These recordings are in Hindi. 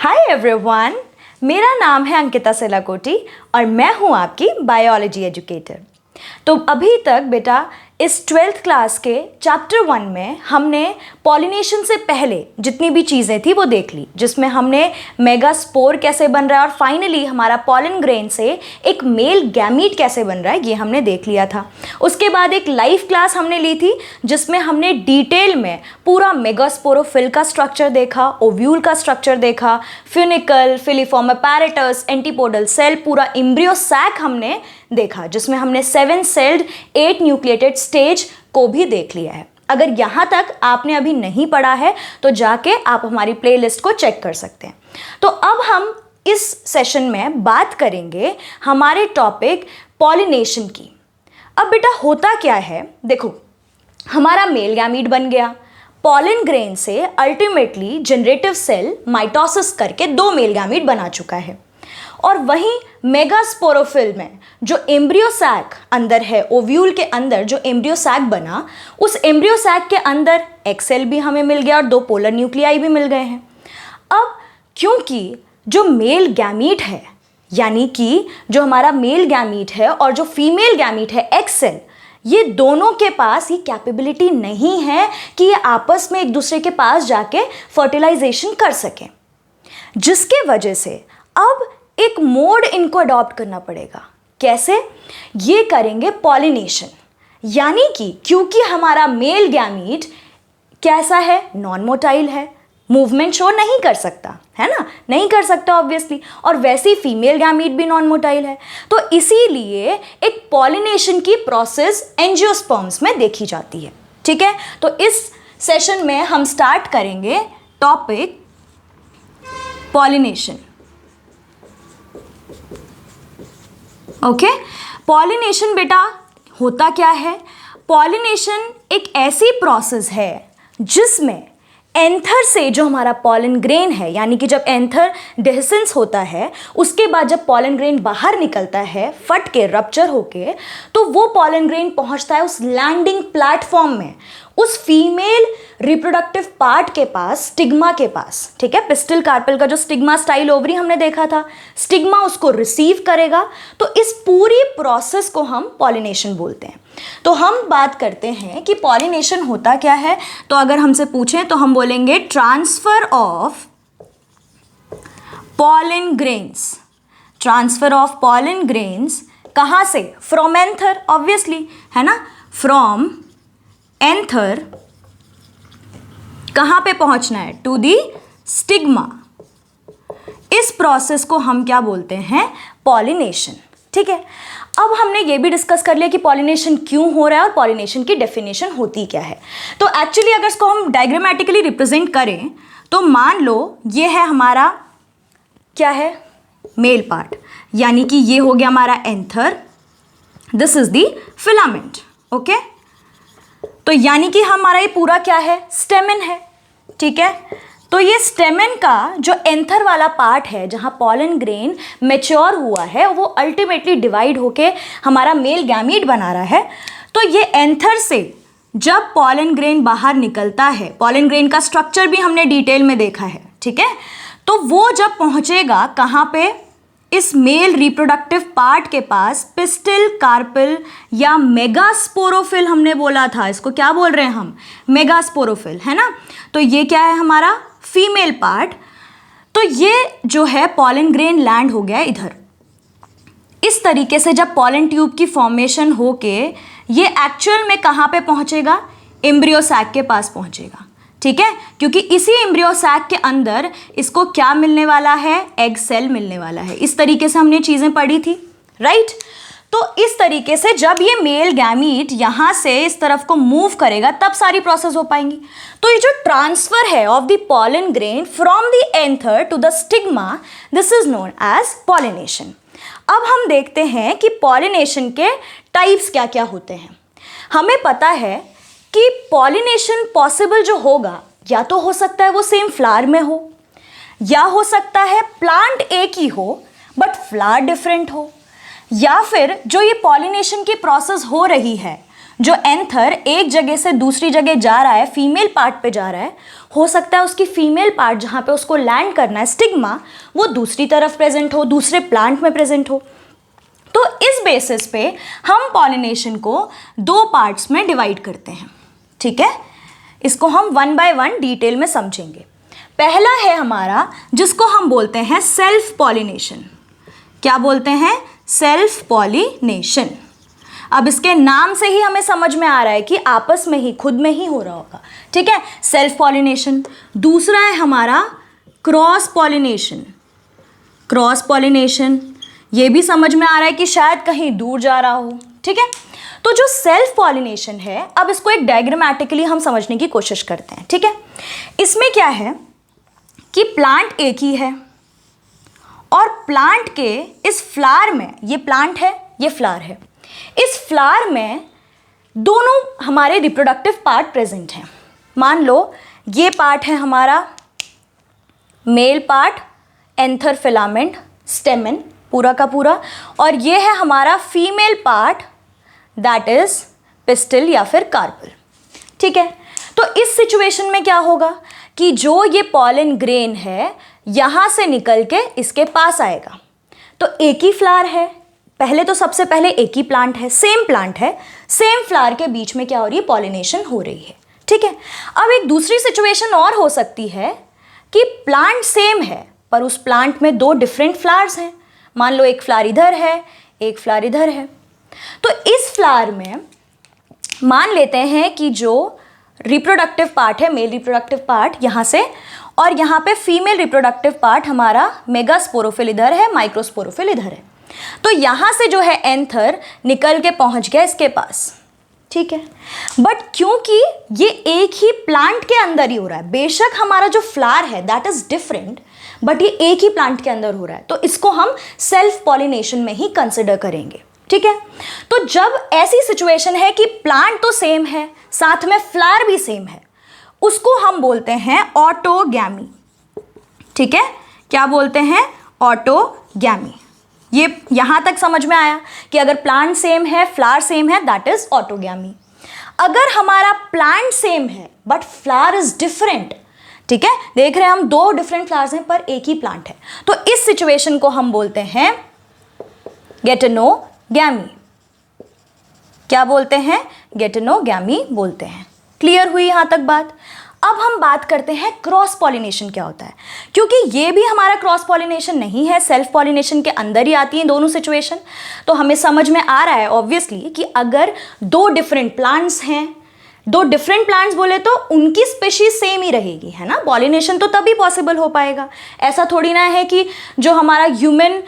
हाय एवरीवन, मेरा नाम है अंकिता सेलाकोटी और मैं हूँ आपकी बायोलॉजी एजुकेटर। तो अभी तक बेटा इस 12th क्लास के चैप्टर 1 में हमने पॉलिनेशन से पहले जितनी भी चीज़ें थी वो देख ली, जिसमें हमने मेगास्पोर कैसे बन रहा है और फाइनली हमारा पॉलन ग्रेन से एक मेल गैमीट कैसे बन रहा है ये हमने देख लिया था। उसके बाद एक लाइव क्लास हमने ली थी जिसमें हमने डिटेल में पूरा मेगास्पोरोफिल का स्ट्रक्चर देखा, ओव्यूल का स्ट्रक्चर देखा, funicle, filiform apparatus, antipodal cell, पूरा एम्ब्रियो सैक हमने देखा, जिसमें हमने 7 सेल्ड 8 न्यूक्लिएटेड स्टेज को भी देख लिया है। अगर यहाँ तक आपने अभी नहीं पढ़ा है तो जाके आप हमारी प्लेलिस्ट को चेक कर सकते हैं। तो अब हम इस सेशन में बात करेंगे हमारे टॉपिक पॉलिनेशन की। अब बेटा होता क्या है, देखो हमारा मेल गैमीट बन गया, पॉलन ग्रेन से अल्टीमेटली जनरेटिव सेल माइटोसिस करके 2 मेल गैमीट बना चुका है। और वहीं मेगास्पोरोफिल में जो एम्ब्रियो सैक अंदर है, ओव्यूल के अंदर जो एम्ब्रियो सैक बना, उस एम्ब्रियो सैक के अंदर एक सेल भी हमें मिल गया और 2 पोलर न्यूक्लियाई भी मिल गए हैं। अब क्योंकि जो मेल गैमीट है, यानी कि जो हमारा मेल गैमीट है और जो फीमेल गैमीट है एक्स सेल, ये दोनों के पास ये कैपेबिलिटी नहीं है कि ये आपस में एक दूसरे के पास जाके फर्टिलाइजेशन कर सकें, जिसके वजह से अब एक मोड इनको अडॉप्ट करना पड़ेगा। कैसे? ये करेंगे पॉलिनेशन, यानी कि क्योंकि हमारा मेल गैमीट कैसा है, नॉन मोटाइल है, मूवमेंट शो नहीं कर सकता है ना, नहीं कर सकता ऑब्वियसली, और वैसे फीमेल गैमीट भी नॉन मोटाइल है, तो इसीलिए एक पॉलिनेशन की प्रोसेस एंजियोस्पर्म्स में देखी जाती है। ठीक है, तो इस सेशन में हम स्टार्ट करेंगे टॉपिक पॉलिनेशन। ओके, पॉलिनेशन बेटा होता क्या है? पॉलिनेशन एक ऐसी प्रोसेस है जिसमें एंथर से जो हमारा पॉलन ग्रेन है, यानी कि जब एंथर डेhiscence होता है, उसके बाद जब पॉलन ग्रेन बाहर निकलता है फट के, रप्चर होके, तो वो पॉलन ग्रेन पहुंचता है उस लैंडिंग प्लेटफॉर्म में, उस फीमेल रिप्रोडक्टिव पार्ट के पास, स्टिग्मा के पास। ठीक है, पिस्टल कार्पेल का जो स्टिग्मा स्टाइल ओवरी हमने देखा था, स्टिग्मा उसको रिसीव करेगा। तो इस पूरी प्रोसेस को हम पॉलिनेशन बोलते हैं। तो हम बात करते हैं कि पॉलिनेशन होता क्या है। तो अगर हमसे पूछें तो हम बोलेंगे transfer of pollen grains. Transfer of pollen grains कहाँ से? फ्रॉम एंथर, ऑब्वियसली, है ना, फ्रॉम एंथर कहाँ पे पहुंचना है? To the stigma. इस प्रोसेस को हम क्या बोलते हैं? पॉलिनेशन। ठीक है, अब हमने ये भी डिस्कस कर लिया कि पॉलिनेशन क्यों हो रहा है और पॉलिनेशन की डेफिनेशन होती क्या है। तो एक्चुअली अगर इसको हम डायग्रामेटिकली रिप्रेजेंट करें तो मान लो ये है हमारा, क्या है, मेल पार्ट, यानी कि ये हो गया हमारा anther, this is the filament. Okay, तो यानी कि हमारा ये पूरा क्या है? स्टेमेन है। ठीक है, तो ये स्टेमेन का जो एंथर वाला पार्ट है, जहाँ पॉलन ग्रेन मैच्योर हुआ है, वो अल्टीमेटली डिवाइड होके हमारा मेल गैमीट बना रहा है। तो ये एंथर से जब पॉलन ग्रेन बाहर निकलता है, पॉलन ग्रेन का स्ट्रक्चर भी हमने डिटेल में देखा है। ठीक है, तो वो जब पहुँचेगा कहाँ पे? इस मेल रिप्रोडक्टिव पार्ट के पास, पिस्टल कार्पेल या मेगास्पोरोफिल हमने बोला था, इसको क्या बोल रहे हैं हम? मेगास्पोरोफिल, है ना। तो ये क्या है हमारा? Female part. तो ये जो है पॉलन ग्रेन लैंड हो गया इधर। इस तरीके से जब पॉलन ट्यूब की फॉर्मेशन होके ये एक्चुअल में कहाँ पे पहुँचेगा? एम्ब्रियो सैक के पास पहुँचेगा। ठीक है, क्योंकि इसी एम्ब्रियो सैक के अंदर इसको क्या मिलने वाला है? एग सेल मिलने वाला है। इस तरीके से हमने चीज़ें पढ़ी थी, राइट। तो इस तरीके से जब ये मेल गैमीट यहाँ से इस तरफ को मूव करेगा तब सारी प्रोसेस हो पाएंगी। तो ये जो ट्रांसफर है of the pollen grain from the anther to the stigma, this is known as pollination. अब हम देखते हैं कि पॉलिनेशन के टाइप्स क्या क्या होते हैं। हमें पता है कि पॉलिनेशन पॉसिबल जो होगा, या तो हो सकता है वो सेम फ्लावर में हो, या हो सकता है प्लांट एक ही हो बट फ्लावर डिफरेंट हो, या फिर जो ये पॉलिनेशन की प्रोसेस हो रही है जो एंथर एक जगह से दूसरी जगह जा रहा है, फीमेल पार्ट पे जा रहा है, हो सकता है उसकी फीमेल पार्ट जहाँ पे उसको लैंड करना है, स्टिग्मा, वो दूसरी तरफ प्रेजेंट हो, दूसरे प्लांट में प्रेजेंट हो। तो इस बेसिस पे हम पॉलिनेशन को 2 पार्ट्स में डिवाइड करते हैं, ठीक है। इसको हम 1 बाय 1 डिटेल में समझेंगे। पहला है हमारा जिसको हम बोलते हैं सेल्फ पॉलिनेशन। क्या बोलते हैं? Self pollination. अब इसके नाम से ही हमें समझ में आ रहा है कि आपस में ही, खुद में ही हो रहा होगा, ठीक है, सेल्फ पॉलिनेशन। दूसरा है हमारा क्रॉस पॉलिनेशन। क्रॉस पॉलिनेशन, ये भी समझ में आ रहा है कि शायद कहीं दूर जा रहा हो, ठीक है। तो जो सेल्फ पॉलिनेशन है, अब इसको एक डायग्रामेटिकली हम समझने की कोशिश करते हैं, ठीक है। इसमें क्या है कि प्लांट एक ही है और प्लांट के इस फ्लावर में, ये प्लांट है, ये फ्लावर है, इस फ्लावर में दोनों हमारे रिप्रोडक्टिव पार्ट प्रेजेंट हैं। मान लो ये पार्ट है हमारा मेल पार्ट, एंथर, फिलामेंट, स्टेमन, पूरा का पूरा, और ये है हमारा female part, that is pistil या फिर कार्पल, ठीक है। तो इस सिचुएशन में क्या होगा कि जो ये पॉलन ग्रेन है यहाँ से निकल के इसके पास आएगा। तो एक ही फ्लावर है, पहले तो सबसे पहले एक ही प्लांट है, सेम प्लांट है, सेम फ्लावर के बीच में क्या हो रही है? पॉलिनेशन हो रही है, ठीक है। अब एक दूसरी सिचुएशन और हो सकती है कि प्लांट सेम है पर उस प्लांट में 2 डिफरेंट फ्लावर्स हैं। मान लो एक फ्लावर इधर है, एक फ्लावर इधर है। तो इस फ्लावर में मान लेते हैं कि जो रिप्रोडक्टिव पार्ट है, मेल रिप्रोडक्टिव पार्ट यहाँ से, और यहाँ पे फीमेल रिप्रोडक्टिव पार्ट हमारा मेगास्पोरोफिल इधर है, माइक्रोस्पोरोफिल इधर है। तो यहाँ से जो है एंथर निकल के पहुँच गया इसके पास, ठीक है। बट क्योंकि ये एक ही प्लांट के अंदर ही हो रहा है, बेशक हमारा जो फ्लावर है दैट इज डिफरेंट, बट ये एक ही प्लांट के अंदर हो रहा है, तो इसको हम सेल्फ पॉलिनेशन में ही कंसिडर करेंगे, ठीक है। तो जब ऐसी सिचुएशन है कि प्लांट तो सेम है, साथ में फ्लावर भी सेम है, उसको हम बोलते हैं ऑटोगैमी, ठीक है। क्या बोलते हैं? ऑटोगैमी। ये यहां तक समझ में आया कि अगर प्लांट सेम है, फ्लावर सेम है, दैट इज ऑटोगैमी। अगर हमारा प्लांट सेम है बट फ्लावर इज डिफरेंट, ठीक है, देख रहे हैं हम 2 डिफरेंट फ्लावर्स हैं पर एक ही प्लांट है, तो इस सिचुएशन को हम बोलते हैं गेटेनोगैमी। क्या बोलते हैं? गेटेनोगैमी बोलते हैं। क्लियर हुई यहां तक बात? अब हम बात करते हैं क्रॉस पॉलिनेशन क्या होता है, क्योंकि ये भी हमारा क्रॉस पॉलिनेशन नहीं है, सेल्फ पॉलिनेशन के अंदर ही आती हैं दोनों सिचुएशन। तो हमें समझ में आ रहा है ऑब्वियसली कि अगर 2 डिफरेंट प्लांट्स हैं, 2 डिफरेंट प्लांट्स बोले तो उनकी स्पीशीज सेम ही रहेगी, है ना। पॉलिनेशन तो तभी पॉसिबल हो पाएगा। ऐसा थोड़ी ना है कि जो हमारा ह्यूमन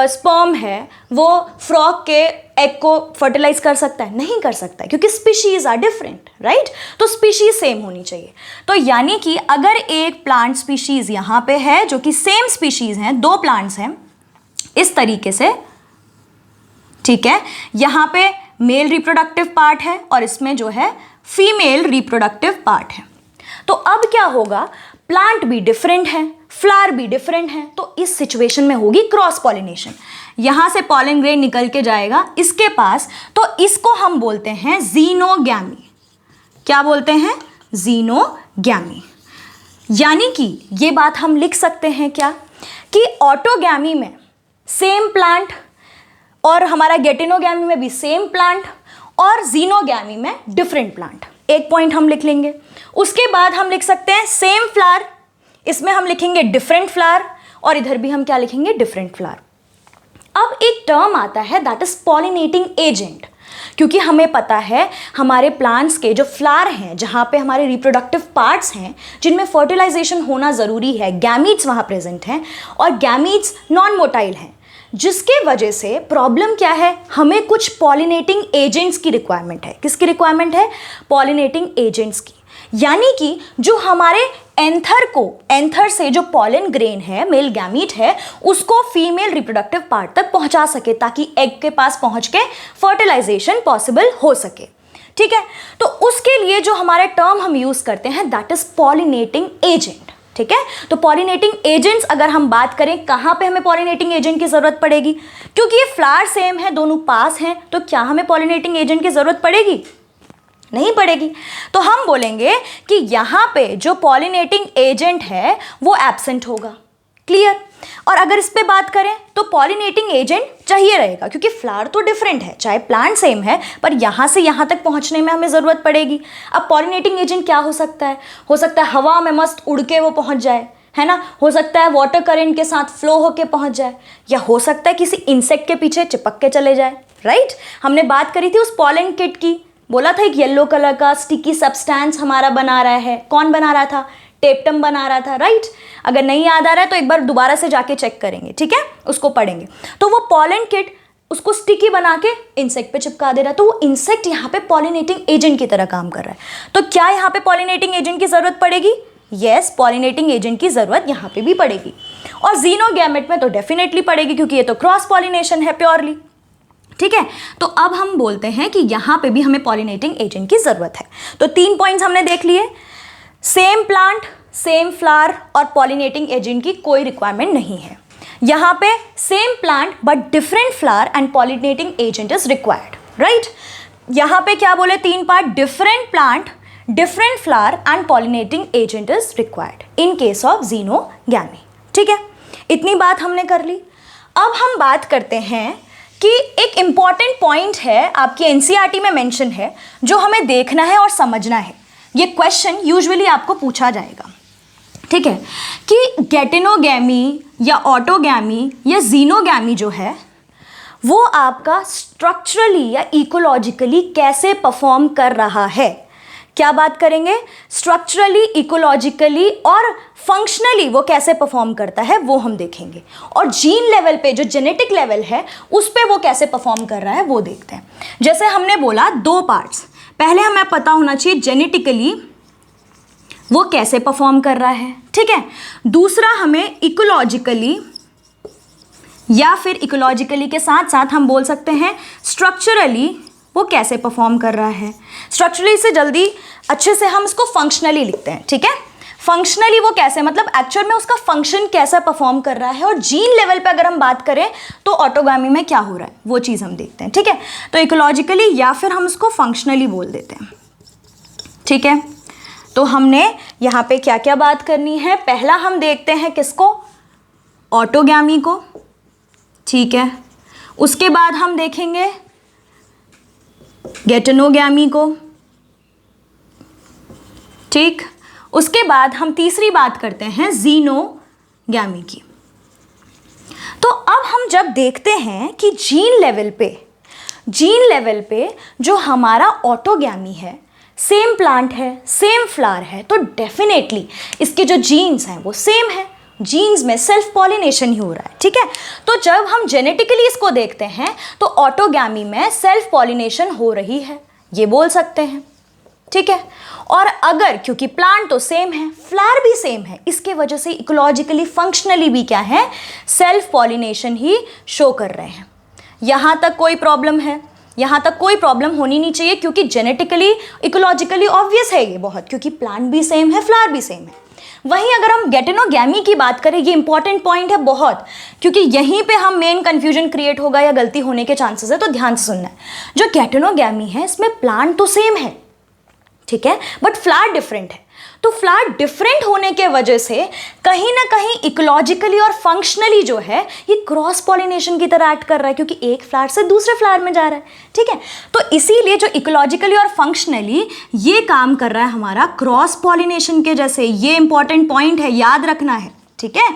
स्पर्म है वो फ्रॉग के एग को फर्टिलाइज कर सकता है? नहीं कर सकता है, क्योंकि स्पीशीज आर डिफरेंट, राइट। तो स्पीशीज सेम होनी चाहिए। तो यानी कि अगर एक प्लांट स्पीशीज यहाँ पे है जो कि सेम स्पीशीज हैं, 2 प्लांट्स हैं इस तरीके से, ठीक है, यहाँ पे मेल रिप्रोडक्टिव पार्ट है और इसमें जो है फीमेल रिप्रोडक्टिव पार्ट है, तो अब क्या होगा? प्लांट भी डिफरेंट है, फ्लावर भी डिफरेंट है, तो इस सिचुएशन में होगी क्रॉस पॉलिनेशन। यहां से पॉलन ग्रेन निकल के जाएगा इसके पास, तो इसको हम बोलते हैं जीनोगैमी। क्या बोलते हैं? जीनोगैमी। यानी कि ये बात हम लिख सकते हैं क्या कि ऑटोगैमी में सेम प्लांट और हमारा गेटेनोगैमी में भी सेम प्लांट और जीनोगैमी में डिफरेंट प्लांट। एक पॉइंट हम लिख लेंगे। उसके बाद हम लिख सकते हैं सेम फ्लावर, इसमें हम लिखेंगे डिफरेंट फ्लावर, और इधर भी हम क्या लिखेंगे? Different flower. अब एक टर्म आता है दैट इज पॉलिनेटिंग एजेंट, क्योंकि हमें पता है हमारे प्लांट्स के जो फ्लावर हैं, जहाँ पे हमारे रिप्रोडक्टिव पार्ट्स हैं जिनमें फर्टिलाइजेशन होना ज़रूरी है, गैमीट्स वहाँ प्रेजेंट हैं और गैमीट्स नॉन मोटाइल हैं, जिसके वजह से प्रॉब्लम क्या है? हमें कुछ पॉलिनेटिंग एजेंट्स की रिक्वायरमेंट है। किसकी रिक्वायरमेंट है? पॉलिनेटिंग एजेंट्स की। यानी कि जो हमारे एंथर से जो पॉलन ग्रेन है, मेल गैमीट है, उसको फीमेल रिप्रोडक्टिव पार्ट तक पहुंचा सके, ताकि एग के पास पहुंच के फर्टिलाइजेशन पॉसिबल हो सके, ठीक है। तो उसके लिए जो हमारे टर्म हम यूज करते हैं दैट इज पॉलिनेटिंग एजेंट, ठीक है। तो पॉलिनेटिंग एजेंट्स अगर हम बात करें, कहाँ पे हमें पॉलिनेटिंग एजेंट की जरूरत पड़ेगी? क्योंकि ये फ्लावर सेम है, दोनों पास हैं, तो क्या हमें पॉलिनेटिंग एजेंट की जरूरत पड़ेगी? नहीं पड़ेगी। तो हम बोलेंगे कि यहाँ पे जो पॉलिनेटिंग एजेंट है वो एब्सेंट होगा। क्लियर। और अगर इस पे बात करें तो पॉलिनेटिंग एजेंट चाहिए रहेगा, क्योंकि फ्लावर तो डिफरेंट है, चाहे प्लांट सेम है पर यहाँ से यहाँ तक पहुँचने में हमें ज़रूरत पड़ेगी। अब पॉलिनेटिंग एजेंट क्या हो सकता है? हो सकता है हवा में मस्त उड़ के वो पहुँच जाए, है ना, हो सकता है वाटर करंट के साथ फ्लो होके पहुँच जाए, या हो सकता है किसी इंसेक्ट के पीछे चिपक के चले जाए। राइट। हमने बात करी थी उस पॉलन किट की, बोला था एक येलो कलर का स्टिकी सब्सटेंस हमारा बना रहा है। कौन बना रहा था? टेप्टम बना रहा था। राइट। अगर नहीं याद आ रहा है तो एक बार दोबारा से जाके चेक करेंगे, ठीक है, उसको पढ़ेंगे। तो वो पॉलन किट उसको स्टिकी बना के इंसेक्ट पे चिपका दे रहा है, तो वो इंसेक्ट यहाँ पे पॉलिनेटिंग एजेंट की तरह काम कर रहा है। तो क्या यहाँ पे पॉलिनेटिंग एजेंट की जरूरत पड़ेगी? यस, पॉलिनेटिंग एजेंट की जरूरत यहाँ पे भी पड़ेगी, और ज़ीनोगैमेट में तो डेफिनेटली पड़ेगी, क्योंकि ये तो क्रॉस पॉलिनेशन है प्योरली। ठीक है। तो अब हम बोलते हैं कि यहाँ पे भी हमें पॉलिनेटिंग एजेंट की जरूरत है। तो 3 पॉइंट्स हमने देख लिए। सेम प्लांट, सेम फ्लावर और पॉलिनेटिंग एजेंट की कोई रिक्वायरमेंट नहीं है। यहाँ पे same plant but different flower and pollinating agent is required. Right. यहाँ पे क्या बोले? 3 part, different plant, different flower and pollinating agent is required in case of xenogamy. ठीक है, इतनी बात हमने कर ली। अब हम बात करते हैं कि एक इम्पॉर्टेंट पॉइंट है, आपकी एनसीईआरटी में मेंशन है, जो हमें देखना है और समझना है। ये क्वेश्चन यूजुअली आपको पूछा जाएगा, ठीक है, कि गेटेनोगैमी या ऑटोगैमी या ज़ीनोगैमी जो है वो आपका स्ट्रक्चरली या इकोलॉजिकली कैसे परफॉर्म कर रहा है। क्या बात करेंगे? स्ट्रक्चरली, इकोलॉजिकली और फंक्शनली वो कैसे परफॉर्म करता है वो हम देखेंगे, और जीन लेवल पे जो जेनेटिक लेवल है उस पे वो कैसे परफॉर्म कर रहा है वो देखते हैं। जैसे हमने बोला 2 पार्ट्स, पहले हमें पता होना चाहिए जेनेटिकली वो कैसे परफॉर्म कर रहा है, ठीक है। दूसरा हमें इकोलॉजिकली, या फिर इकोलॉजिकली के साथ साथ हम बोल सकते हैं स्ट्रक्चरली वो कैसे परफॉर्म कर रहा है। स्ट्रक्चरली से जल्दी अच्छे से हम इसको फंक्शनली लिखते हैं, ठीक है। फंक्शनली वो कैसे, मतलब एक्चुअल में उसका फंक्शन कैसा परफॉर्म कर रहा है, और जीन लेवल पे अगर हम बात करें तो ऑटोगामी में क्या हो रहा है वो चीज़ हम देखते हैं, ठीक है। तो इकोलॉजिकली या फिर हम उसको फंक्शनली बोल देते हैं, ठीक है। तो हमने यहाँ पे क्या क्या बात करनी है? पहला हम देखते हैं किसको? ऑटोगैमी को, ठीक है। उसके बाद हम देखेंगे गेटेनोगैमी को, ठीक। उसके बाद हम तीसरी बात करते हैं ज़ीनोगैमी की। तो अब हम जब देखते हैं कि जीन लेवल पे जो हमारा ऑटोगैमी है, सेम प्लांट है, सेम फ्लावर है, तो डेफिनेटली इसके जो जीन्स हैं वो सेम है, जीन्स में सेल्फ पॉलिनेशन ही हो रहा है, ठीक है। तो जब हम जेनेटिकली इसको देखते हैं तो ऑटोगैमी में सेल्फ पॉलिनेशन हो रही है, ये बोल सकते हैं, ठीक है। और अगर, क्योंकि प्लांट तो सेम है, फ्लावर भी सेम है, इसके वजह से इकोलॉजिकली, फंक्शनली भी क्या है? सेल्फ पॉलिनेशन ही शो कर रहे हैं। यहाँ तक कोई प्रॉब्लम है? यहाँ तक कोई प्रॉब्लम होनी नहीं चाहिए, क्योंकि जेनेटिकली, इकोलॉजिकली ऑब्वियस है ये बहुत, क्योंकि प्लांट भी सेम है, फ्लावर भी सेम है। वहीं अगर हम गेटेनोगैमी की बात करें, ये इंपॉर्टेंट पॉइंट है बहुत, क्योंकि यहीं पे हम मेन कंफ्यूजन क्रिएट होगा या गलती होने के चांसेस है, तो ध्यान से सुनना है। जो गेटेनोगैमी है इसमें प्लांट तो सेम है, ठीक है, बट फ्लावर डिफरेंट है। तो फ्लावर डिफरेंट होने के वजह से कहीं ना कहीं इकोलॉजिकली और फंक्शनली जो है ये क्रॉस पॉलिनेशन की तरह एक्ट कर रहा है, क्योंकि एक फ्लावर से दूसरे फ्लावर में जा रहा है, ठीक है। तो इसीलिए जो इकोलॉजिकली और फंक्शनली ये काम कर रहा है हमारा क्रॉस पॉलिनेशन के जैसे। ये इंपॉर्टेंट पॉइंट है, याद रखना है, ठीक है।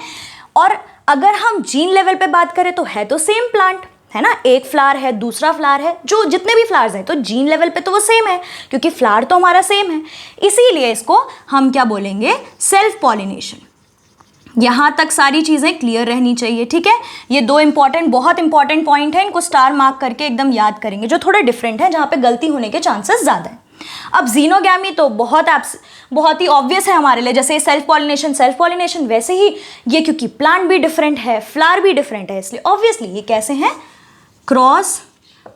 और अगर हम जीन लेवल पे बात करें तो है तो सेम प्लांट, है ना, एक फ्लावर है, दूसरा फ्लावर है, जो जितने भी फ्लावर्स हैं, तो जीन लेवल पे तो वो सेम है, क्योंकि फ्लावर तो हमारा सेम है। इसीलिए इसको हम क्या बोलेंगे? Self pollination. यहाँ तक सारी चीज़ें क्लियर रहनी चाहिए, ठीक है। ये 2 इंपॉर्टेंट, बहुत इंपॉर्टेंट पॉइंट है, इनको स्टार मार्क करके एकदम याद करेंगे, जो थोड़े डिफरेंट है, जहाँ पे गलती होने के चांसेस ज़्यादा है। अब ज़ीनोगैमी तो बहुत ही ऑब्वियस है हमारे लिए, जैसे सेल्फ पॉलिनेशन, वैसे ही ये, क्योंकि प्लांट भी डिफरेंट है, फ्लावर भी डिफरेंट है, इसलिए ऑब्वियसली ये कैसे हैं? क्रॉस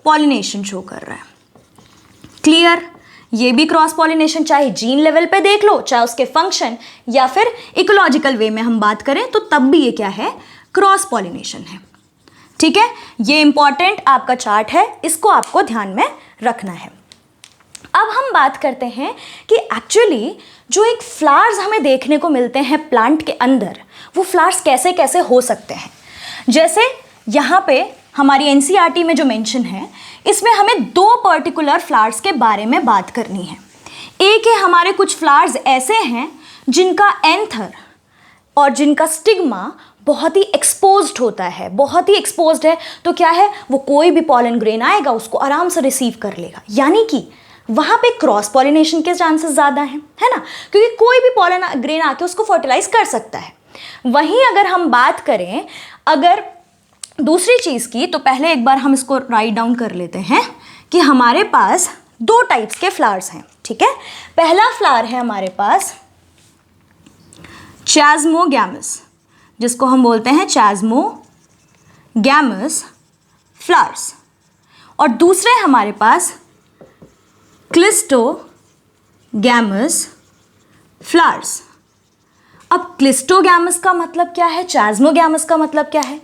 पॉलिनेशन शो कर रहा है। क्लियर? ये भी क्रॉस पॉलिनेशन, चाहे जीन लेवल पे देख लो, चाहे उसके फंक्शन, या फिर इकोलॉजिकल वे में हम बात करें, तो तब भी ये क्या है? क्रॉस पॉलिनेशन है, ठीक है। ये इंपॉर्टेंट आपका चार्ट है, इसको आपको ध्यान में रखना है। अब हम बात करते हैं कि एक्चुअली जो एक फ्लावर्स हमें देखने को मिलते हैं प्लांट के अंदर, वो फ्लावर्स कैसे कैसे हो सकते हैं। जैसे यहाँ पे हमारी एनसीईआरटी में जो मेंशन है, इसमें हमें 2 पर्टिकुलर फ्लावर्स के बारे में बात करनी है। एक है हमारे कुछ फ्लावर्स ऐसे हैं जिनका एंथर और जिनका स्टिग्मा बहुत ही एक्सपोज्ड होता है, बहुत ही एक्सपोज्ड है, तो क्या है, वो कोई भी पॉलन ग्रेन आएगा उसको आराम से रिसीव कर लेगा, यानी कि वहाँ पे क्रॉस पॉलिनेशन के चांसेस ज़्यादा हैं, है ना, क्योंकि कोई भी पॉलन ग्रेन आके उसको फर्टिलाइज कर सकता है। वहीं अगर हम बात करें अगर दूसरी चीज़ की, तो पहले एक बार हम इसको राइट डाउन कर लेते हैं कि हमारे पास 2 टाइप्स के फ्लावर्स हैं, ठीक है। पहला फ्लावर है हमारे पास चैस्मोगैमस, जिसको हम बोलते हैं चैस्मोगैमस फ्लावर्स, और दूसरे हमारे पास क्लिस्टोगैमस फ्लावर्स। अब क्लिस्टोगैमस का मतलब क्या है, चैस्मोगैमस का मतलब क्या है?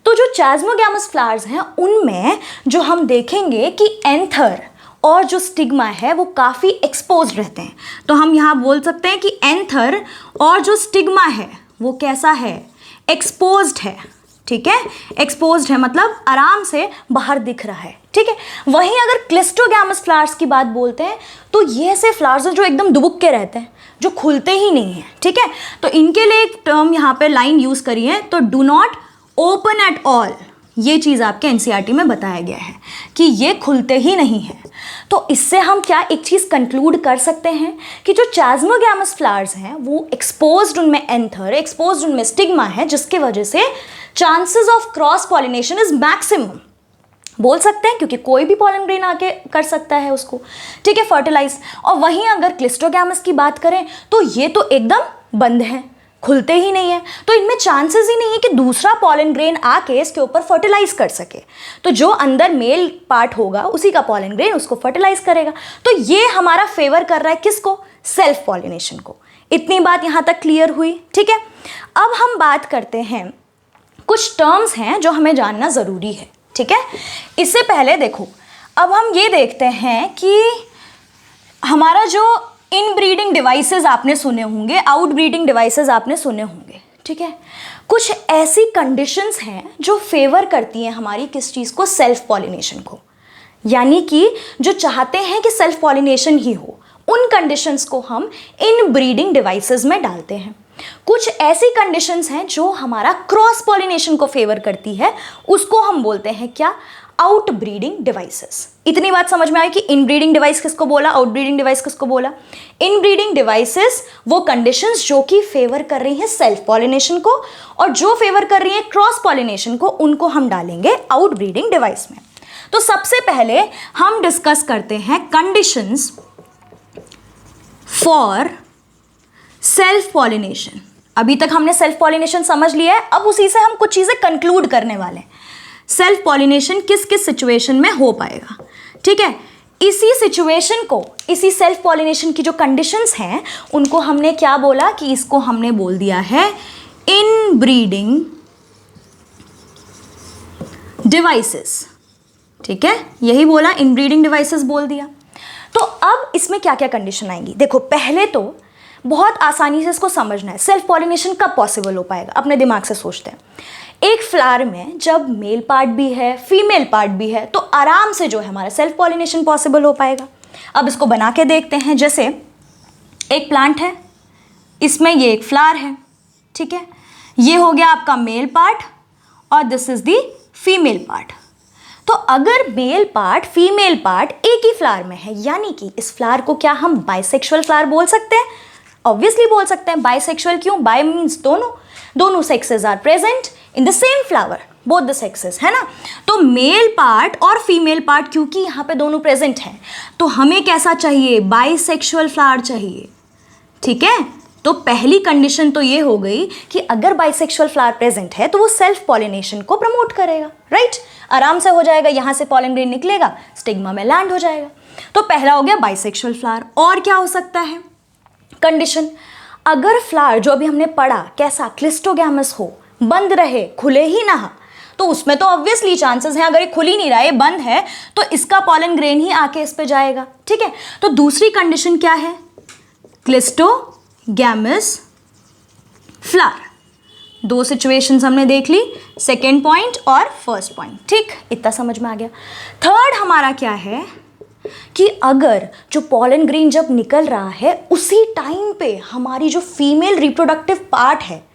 तो जो चैस्मोगैमस फ्लावर्स हैं उनमें जो हम देखेंगे कि एंथर और जो स्टिग्मा है वो काफ़ी एक्सपोज्ड रहते हैं। तो हम यहाँ बोल सकते हैं कि एंथर और जो स्टिग्मा है वो कैसा है, एक्सपोज्ड है, ठीक है। एक्सपोज्ड है मतलब आराम से बाहर दिख रहा है, ठीक है। वहीं अगर क्लिस्टोगैमस फ्लावर्स की बात बोलते हैं तो ये ऐसे फ्लावर्स हैं जो एकदम दुबक के रहते हैं, जो खुलते ही नहीं हैं, ठीक है। तो इनके लिए एक टर्म यहाँ पे लाइन यूज़ करी है, तो do not open at all, ये चीज़ आपके एनसीईआरटी में बताया गया है कि ये खुलते ही नहीं है। तो इससे हम क्या एक चीज़ कंक्लूड कर सकते हैं कि जो चैस्मोगैमस फ्लावर्स हैं वो एक्सपोज्ड उनमें एंथर, एक्सपोज्ड उनमें स्टिग्मा है, जिसकी वजह से chances of cross pollination is maximum, बोल सकते हैं, क्योंकि कोई भी पॉलन ग्रेन आके कर सकता है उसको, ठीक है, फर्टिलाइज। और वहीं अगर क्लिस्टोगैमस की बात करें तो ये तो एकदम बंद है, खुलते ही नहीं है, तो इनमें चांसेस ही नहीं है कि दूसरा पॉलन ग्रेन आके इसके ऊपर फर्टिलाइज कर सके। तो जो अंदर मेल पार्ट होगा उसी का पॉलन ग्रेन उसको फर्टिलाइज करेगा। तो ये हमारा फेवर कर रहा है किसको, सेल्फ पॉलिनेशन को। इतनी बात यहाँ तक क्लियर हुई, ठीक है। अब हम बात करते हैं, कुछ टर्म्स हैं जो हमें जानना ज़रूरी है, ठीक है। इससे पहले देखो, अब हम ये देखते हैं कि हमारा जो इन ब्रीडिंग डिवाइसेस आपने सुने होंगे, आउट ब्रीडिंग डिवाइसेस आपने सुने होंगे, ठीक है। कुछ ऐसी कंडीशंस हैं जो फेवर करती हैं हमारी किस चीज़ को, सेल्फ पॉलिनेशन को, यानी कि जो चाहते हैं कि सेल्फ पॉलिनेशन ही हो, उन कंडीशंस को हम इन ब्रीडिंग डिवाइसेस में डालते हैं। कुछ ऐसी कंडीशंस हैं जो हमारा क्रॉस पॉलिनेशन को फेवर करती है, उसको हम बोलते हैं क्या, आउट ब्रीडिंग डिवाइसेस। इतनी बात समझ में आई कि इन ब्रीडिंग डिवाइस किसको बोला, आउट ब्रीडिंग डिवाइस किसको बोला। इन ब्रीडिंग डिवाइसेस वो कंडीशंस जो कि फेवर कर रही हैं सेल्फ पॉलिनेशन को, और जो फेवर कर रही हैं क्रॉस पॉलिनेशन को, उनको हम डालेंगे आउट ब्रीडिंग डिवाइस में। तो सबसे पहले हम डिस्कस करते हैं कंडीशंस फॉर सेल्फ पॉलिनेशन। अभी तक हमने सेल्फ पॉलिनेशन समझ लिया है, अब उसी से हम कुछ चीज़ें कंक्लूड करने वाले हैं। सेल्फ पॉलिनेशन किस किस सिचुएशन में हो पाएगा, ठीक है। इसी सिचुएशन को, इसी सेल्फ पॉलिनेशन की जो कंडीशंस हैं उनको हमने क्या बोला कि इसको हमने बोल दिया है इन ब्रीडिंग डिवाइसेस, ठीक है, यही बोला, इन ब्रीडिंग डिवाइसेस बोल दिया। तो अब इसमें क्या क्या कंडीशन आएंगी, देखो पहले तो बहुत आसानी से इसको समझना है, सेल्फ पॉलिनेशन कब पॉसिबल हो पाएगा, अपने दिमाग से सोचते हैं। एक फ्लावर में जब मेल पार्ट भी है, फीमेल पार्ट भी है, तो आराम से जो है हमारा सेल्फ पॉलिनेशन पॉसिबल हो पाएगा। अब इसको बना के देखते हैं। जैसे एक प्लांट है, इसमें ये एक फ्लावर है, ठीक है, ये हो गया आपका मेल पार्ट और this is the female part. तो अगर मेल पार्ट फीमेल पार्ट एक ही फ्लावर में है, यानी कि इस फ्लावर को क्या हम बाइसेक्सुअल फ्लावर बोल सकते हैं, ऑब्वियसली बोल सकते हैं। बाइसेक्सुअल क्यों, बाय मीन्स दोनों sexes are present in the same flower, both the sexes, है ना। तो मेल पार्ट और फीमेल पार्ट क्योंकि यहाँ पे दोनों प्रेजेंट हैं, तो हमें कैसा चाहिए, बाइसेक्सुअल फ्लावर चाहिए, ठीक है। तो पहली कंडीशन तो ये हो गई कि अगर बाइसेक्सुअल फ्लावर प्रेजेंट है तो वो सेल्फ पॉलिनेशन को प्रमोट करेगा, राइट, आराम से हो जाएगा, यहाँ से पॉलन ग्रेन निकलेगा, स्टिग्मा में लैंड हो जाएगा। तो पहला हो गया बाइसेक्सुअल फ्लावर। और क्या हो सकता है कंडीशन, अगर फ्लावर जो अभी हमने पढ़ा कैसा, क्लिस्टोगैमस हो, बंद रहे, खुले ही ना, तो उसमें तो ऑब्वियसली चांसेस हैं, अगर ये खुल ही नहीं रहा है, बंद है, तो इसका पॉलन ग्रेन ही आके इस पे जाएगा, ठीक है। तो दूसरी कंडीशन क्या है, क्लिस्टोगैमस फ्लावर। दो सिचुएशंस हमने देख ली, सेकेंड पॉइंट और फर्स्ट पॉइंट, ठीक, इतना समझ में आ गया। थर्ड हमारा क्या है कि अगर जो पॉलन ग्रेन जब निकल रहा है उसी टाइम पे हमारी जो फीमेल रिप्रोडक्टिव पार्ट है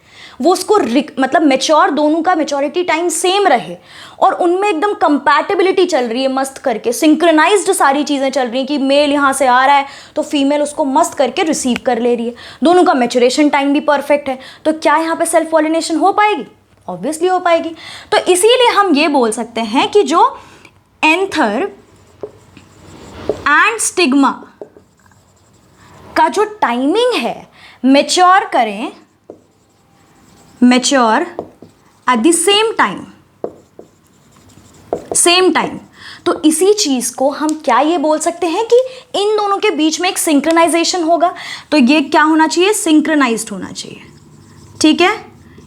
वो उसको मतलब मेच्योर, दोनों का मेच्योरिटी टाइम सेम रहे और उनमें एकदम कंपैटिबिलिटी चल रही है, मस्त करके सिंक्रोनाइज्ड सारी चीज़ें चल रही हैं कि मेल यहाँ से आ रहा है तो फीमेल उसको मस्त करके रिसीव कर ले रही है, दोनों का मैच्योरेशन टाइम भी परफेक्ट है, तो क्या यहाँ पे सेल्फ पॉलिनेशन हो पाएगी? ऑब्वियसली हो पाएगी। तो इसीलिए हम ये बोल सकते हैं कि जो एंथर एंड स्टिग्मा का जो टाइमिंग है, मैच्योर करें, mature at the same time, तो इसी चीज को हम क्या ये बोल सकते हैं कि इन दोनों के बीच में एक सिंक्रोनाइजेशन होगा। तो ये क्या होना चाहिए, सिंक्रोनाइज्ड होना चाहिए, ठीक है।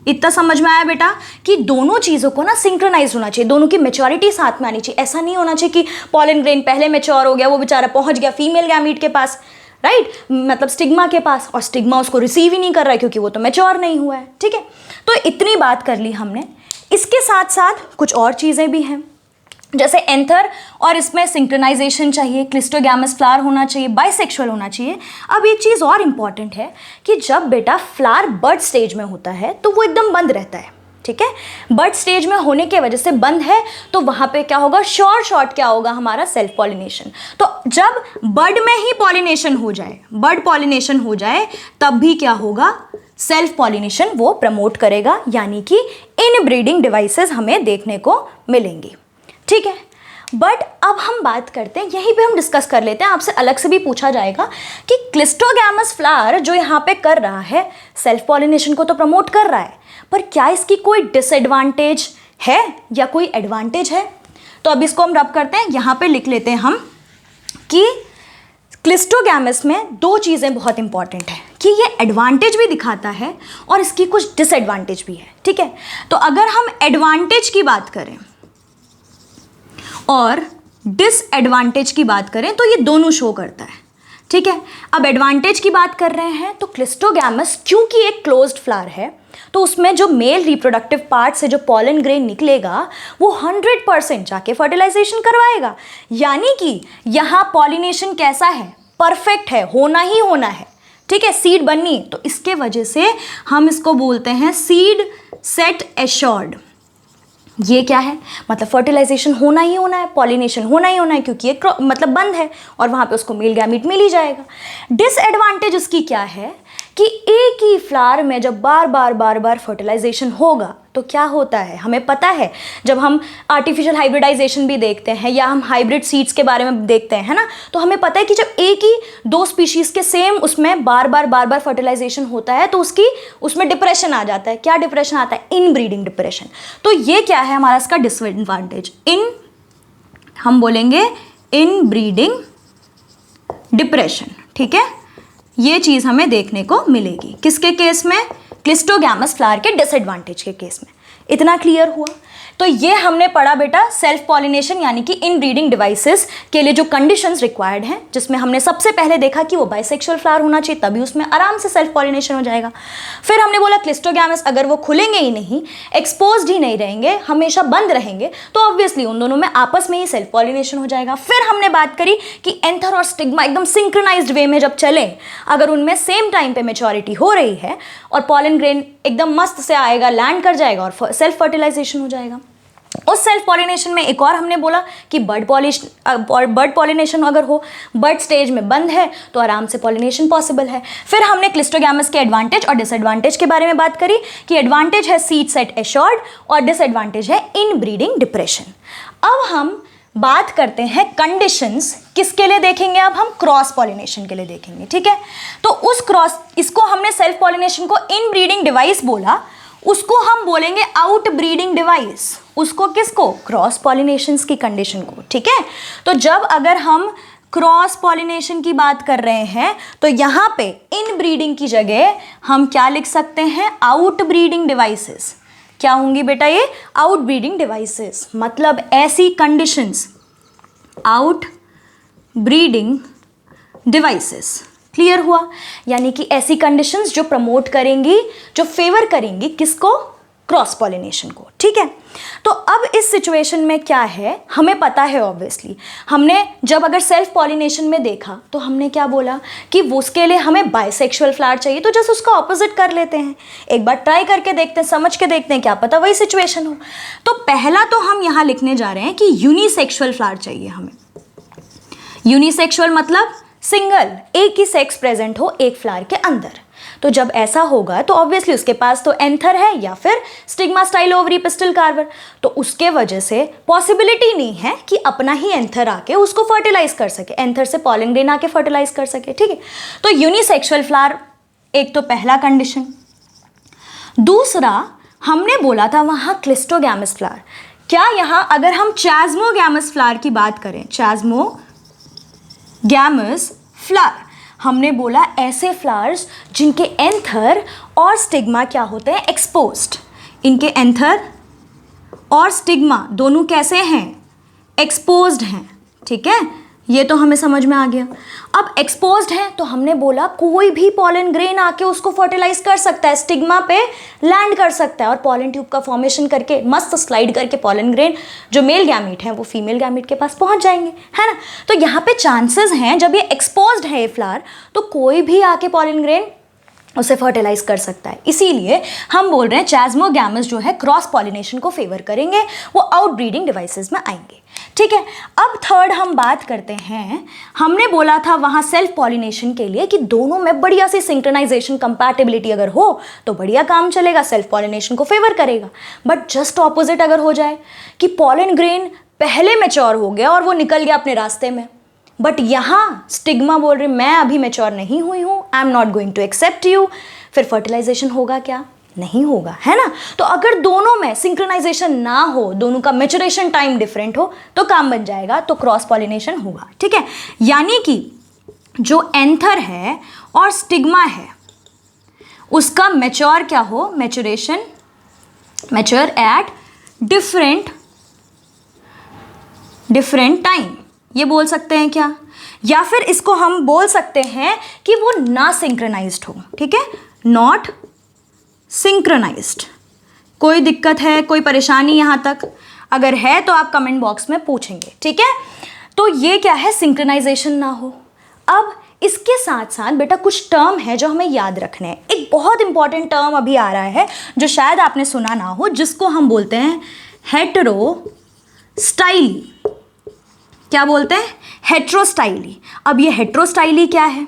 इतना समझ में आया बेटा कि दोनों चीज़ों को ना सिंक्रोनाइज होना चाहिए, दोनों की मेच्योरिटी साथ में आनी चाहिए। ऐसा नहीं होना चाहिए कि पॉलन ग्रेन पहले मेच्योर हो गया, वो बेचारा पहुंच गया फीमेल गैमीट के पास, राइट, मतलब स्टिग्मा के पास, और स्टिग्मा उसको रिसीव ही नहीं कर रहा है क्योंकि वो तो मेच्योर नहीं हुआ है, ठीक है। तो इतनी बात कर ली हमने। इसके साथ साथ कुछ और चीज़ें भी हैं, जैसे एंथर और इसमें सिंक्रोनाइजेशन चाहिए, क्लिस्टोगैमस फ्लावर होना चाहिए, बाइसेक्सुअल होना चाहिए। अब एक चीज़ और इम्पॉर्टेंट है कि जब बेटा फ्लावर बर्ड स्टेज में होता है तो वो एकदम बंद रहता है, ठीक है। बर्ड स्टेज में होने के वजह से बंद है, तो वहाँ पे क्या होगा, शॉर्ट क्या होगा हमारा, सेल्फ पॉलिनेशन। तो जब बर्ड में ही पॉलिनेशन हो जाए, बर्ड पॉलिनेशन हो जाए, तब भी क्या होगा, सेल्फ पॉलिनेशन वो प्रमोट करेगा, यानी कि इन ब्रीडिंग डिवाइसेस हमें देखने को मिलेंगी, ठीक है। बट अब हम बात करते हैं, यहीं पे हम डिस्कस कर लेते हैं, आपसे अलग से भी पूछा जाएगा कि क्लिस्टोगैमस फ्लावर जो यहाँ पे कर रहा है सेल्फ पॉलिनेशन को तो प्रमोट कर रहा है, पर क्या इसकी कोई डिसएडवांटेज है या कोई एडवांटेज है? तो अब इसको हम रब करते हैं, यहाँ पे लिख लेते हैं हम कि क्लिस्टोगैमस में दो चीज़ें बहुत इंपॉर्टेंट है कि ये एडवांटेज भी दिखाता है और इसकी कुछ डिसएडवांटेज भी है, ठीक है। तो अगर हम एडवांटेज की बात करें और डिसएडवांटेज की बात करें तो ये दोनों शो करता है, ठीक है। अब एडवांटेज की बात कर रहे हैं तो क्लिस्टोगैमस क्योंकि एक क्लोज्ड फ्लावर है तो उसमें जो मेल रिप्रोडक्टिव पार्ट से जो पॉलन ग्रेन निकलेगा वो 100% जाके फर्टिलाइजेशन करवाएगा, यानी कि यहाँ पॉलिनेशन कैसा है, परफेक्ट है, होना ही होना है, ठीक है, सीड बननी। तो इसके वजह से हम इसको बोलते हैं सीड सेट एश्योर्ड। ये क्या है, मतलब फर्टिलाइजेशन होना ही होना है, पॉलिनेशन होना ही होना है, क्योंकि ये मतलब बंद है और वहाँ पे उसको मेल गैमीट मिल ही जाएगा। डिसएडवांटेज उसकी क्या है कि एक ही फ्लावर में जब बार बार फर्टिलाइजेशन होगा तो क्या होता है, हमें पता है, जब हम आर्टिफिशियल हाइब्रिडाइजेशन भी देखते हैं या हम हाइब्रिड सीड्स के बारे में देखते हैं, है ना, तो हमें पता है कि जब एक ही दो स्पीशीज़ के सेम उसमें बार बार फर्टिलाइजेशन होता है तो उसमें डिप्रेशन आ जाता है। क्या डिप्रेशन आता है, इन ब्रीडिंग डिप्रेशन। तो ये क्या है हमारा इसका डिसएडवांटेज, हम बोलेंगे इन ब्रीडिंग डिप्रेशन, ठीक है। ये चीज़ हमें देखने को मिलेगी किसके केस में, क्लिस्टोगैमस फ्लावर के डिसएडवांटेज के केस में। इतना क्लियर हुआ। तो ये हमने पढ़ा बेटा सेल्फ पॉलिनेशन यानी कि इन ब्रीडिंग डिवाइसेस के लिए जो कंडीशंस रिक्वायर्ड हैं, जिसमें हमने सबसे पहले देखा कि वो बाइसेक्सुअल फ्लावर होना चाहिए, तभी उसमें आराम से सेल्फ पॉलिनेशन हो जाएगा। फिर हमने बोला क्लिस्टोगैमस अगर वो खुलेंगे ही नहीं, एक्सपोज्ड ही नहीं रहेंगे, हमेशा बंद रहेंगे, तो ऑब्वियसली उन दोनों में आपस में ही सेल्फ पॉलिनेशन हो जाएगा। फिर हमने बात करी कि एंथर और स्टिग्मा एकदम सिंक्रोनाइज्ड वे में जब चले, अगर उनमें सेम टाइम पे मैच्योरिटी हो रही है और पॉलन ग्रेन एकदम मस्त से आएगा, लैंड कर जाएगा और सेल्फ फर्टिलाइजेशन हो जाएगा। उस सेल्फ पॉलिनेशन में एक और हमने बोला कि बर्ड पॉलिनेशन अगर हो, बर्ड स्टेज में बंद है तो आराम से पॉलिनेशन पॉसिबल है। फिर हमने क्लिस्टोगैमस के एडवांटेज और डिसएडवांटेज के बारे में बात करी कि एडवांटेज है सीड सेट एश्योर्ड और डिसएडवांटेज है इन ब्रीडिंग डिप्रेशन। अब हम बात करते हैं कंडीशंस किसके लिए देखेंगे, अब हम क्रॉस पॉलिनेशन के लिए देखेंगे, ठीक है। तो इसको हमने सेल्फ पॉलिनेशन को इन ब्रीडिंग डिवाइस बोला, उसको हम बोलेंगे आउट ब्रीडिंग डिवाइस। उसको किसको, क्रॉस पॉलिनेशंस की कंडीशन को, ठीक है। तो जब अगर हम क्रॉस पॉलिनेशन की बात कर रहे हैं तो यहाँ पे इन ब्रीडिंग की जगह हम क्या लिख सकते हैं, आउट ब्रीडिंग डिवाइसेस, क्या होंगी बेटा ये? आउटब्रीडिंग डिवाइसेस, मतलब ऐसी कंडीशंस, आउटब्रीडिंग डिवाइसेस। क्लियर हुआ? यानी कि ऐसी कंडीशंस जो प्रमोट करेंगी, जो फेवर करेंगी किसको? क्रॉस पॉलिनेशन को। ठीक है, तो अब इस सिचुएशन में क्या है, हमें पता है ऑब्वियसली, हमने जब अगर सेल्फ पॉलिनेशन में देखा तो हमने क्या बोला कि वो उसके लिए हमें बाइसेक्सुअल फ्लावर चाहिए, तो जस्ट उसका ऑपोजिट कर लेते हैं, एक बार ट्राई करके देखते हैं, समझ के देखते हैं, क्या पता वही सिचुएशन हो। तो पहला तो हम यहाँ लिखने जा रहे हैं कि यूनिसेक्सुअल फ्लावर चाहिए हमें। यूनिसेक्सुअल मतलब सिंगल, एक ही सेक्स प्रेजेंट हो एक फ्लावर के अंदर। तो जब ऐसा होगा तो ऑब्वियसली उसके पास तो एंथर है या फिर stigma style ovary pistol Carver, तो उसके वजह से पॉसिबिलिटी नहीं है कि अपना ही एंथर आके उसको फर्टिलाइज कर सके, एंथर से पॉलन ग्रेन आके फर्टिलाइज कर सके। ठीक है, तो यूनिसेक्सुअल फ्लावर एक तो पहला कंडीशन। दूसरा हमने बोला था वहां क्लिस्टोगैमस फ्लावर। क्या यहां अगर हम चैस्मोगैमस फ्लावर की बात करें, चैस्मोगैमस फ्लावर, हमने बोला ऐसे फ्लावर्स जिनके एंथर और स्टिग्मा क्या होते हैं? एक्सपोज्ड। इनके एंथर और स्टिग्मा दोनों कैसे हैं? एक्सपोज्ड हैं। ठीक है, ये तो हमें समझ में आ गया। अब एक्सपोज्ड हैं तो हमने बोला कोई भी पॉलन ग्रेन आके उसको फर्टिलाइज कर सकता है, स्टिग्मा पे लैंड कर सकता है और पॉलन ट्यूब का फॉर्मेशन करके मस्त स्लाइड करके पॉलन ग्रेन जो मेल गैमीट हैं वो फीमेल गैमीट के पास पहुंच जाएंगे, है ना। तो यहाँ पे चांसेस हैं जब ये एक्सपोज्ड है ये फ्लावर तो कोई भी आके पॉलन ग्रेन उसे फर्टिलाइज कर सकता है। इसीलिए हम बोल रहे हैं चैस्मोगैमस जो है क्रॉस पॉलिनेशन को फेवर करेंगे, वो आउटब्रीडिंग डिवाइसेस में आएंगे। ठीक है, अब थर्ड हम बात करते हैं, हमने बोला था वहां सेल्फ पॉलिनेशन के लिए कि दोनों में बढ़िया सी सिंक्रोनाइजेशन कंपैटिबिलिटी अगर हो तो बढ़िया काम चलेगा, सेल्फ पॉलिनेशन को फेवर करेगा। बट जस्ट ऑपोजिट अगर हो जाए कि पॉलन ग्रेन पहले मैच्योर हो गया और वो निकल गया अपने रास्ते में, बट यहाँ स्टिग्मा बोल रही मैं अभी मैच्योर नहीं हुई हूँ, I am not going to accept you, फिर फर्टिलाइजेशन होगा क्या? नहीं होगा, है ना। तो अगर दोनों में सिंक्रोनाइजेशन ना हो, दोनों का मैच्योरेशन टाइम डिफरेंट हो तो काम बन जाएगा, तो क्रॉस पॉलिनेशन होगा। ठीक है, यानी कि जो एंथर है और स्टिग्मा है उसका मैच्योर क्या हो? Maturation, mature at different time, ये बोल सकते हैं क्या? या फिर इसको हम बोल सकते हैं कि वो ना सिंक्रोनाइज्ड हो। ठीक है, नॉट सिंक्रोनाइज्ड। कोई दिक्कत है, कोई परेशानी यहाँ तक? अगर है तो आप कमेंट बॉक्स में पूछेंगे। ठीक है, तो ये क्या है? सिंक्रोनाइजेशन ना हो। अब इसके साथ साथ बेटा कुछ टर्म है जो हमें याद रखने हैं। एक बहुत इंपॉर्टेंट टर्म अभी आ रहा है जो शायद आपने सुना ना हो, जिसको हम बोलते हैं हेटेरोस्टाइली। क्या बोलते हैं? हेटेरोस्टाइली। अब ये हेटेरोस्टाइली क्या है?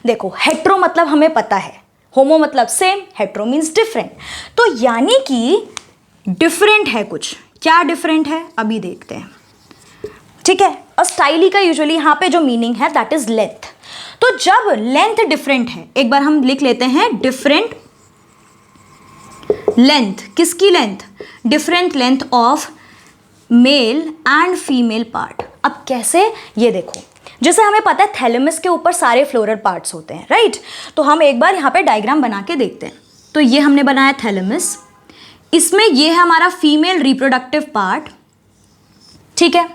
देखो, हेटेरो मतलब हमें पता है, होमो मतलब सेम, हेटेरो मीन्स डिफरेंट। तो यानी कि डिफरेंट है कुछ। क्या डिफरेंट है अभी देखते हैं। ठीक है, और स्टाइली का यूजुअली यहाँ पे जो मीनिंग है दैट इज लेंथ। तो जब लेंथ डिफरेंट है, एक बार हम लिख लेते हैं डिफरेंट लेंथ। किसकी length? Different length of male and female part. अब कैसे? ये देखो, जैसे हमें पता है थैलेमस के ऊपर सारे फ्लोरल पार्ट्स होते हैं, राइट। तो हम एक बार यहाँ पे डायग्राम बना के देखते हैं। तो ये हमने बनाया थैलेमस, इसमें ये है हमारा फीमेल रिप्रोडक्टिव पार्ट। ठीक है,